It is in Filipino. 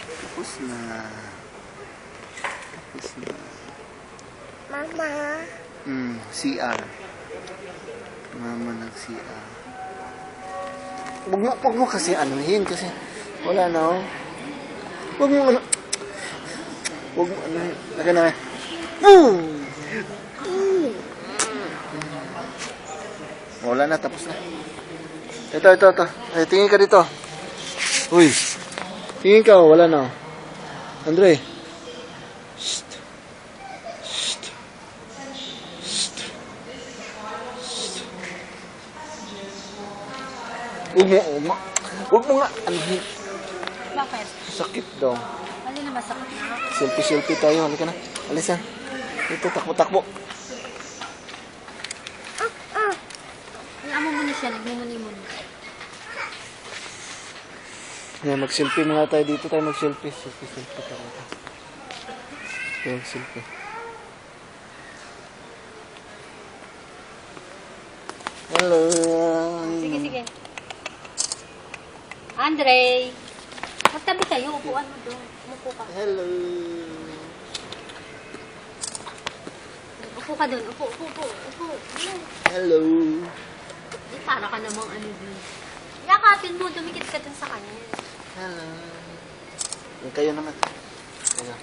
Tapos na. Tapos na. Mama. CR. Mama nag-CR. Huwag mo kasi anuhin kasi wala na oh. Huwag mo ano. Huwag mo anuhin. Lagyan na. Wala na, tapos na. Ito. Ay, tingin ka dito. Uy. Tingin ka, wala na. Andre. Shh. Shh. Shh. Shh. Huwag mo nga. Anuhin. Bakit? Sakit daw. Ano na masakit na? Selfie tayo. Halika na. Alisan. Ito, takbo. Amo mo na siya, nagmumuni-muni. Yan, mag-selfie muna tayo dito. Tayo mag-selfie. Selfie tayo. Tayo mag-selfie. Hello. Sige. Andre! Magtabi kayo, upuan mo doon. Umupo ka. Hello. Upo ka doon, upo. Hello. Di, para ka namang ano doon. Yakapin mo, dumikit ka doon sa kanya. Hello. Kayo naman. Kayo.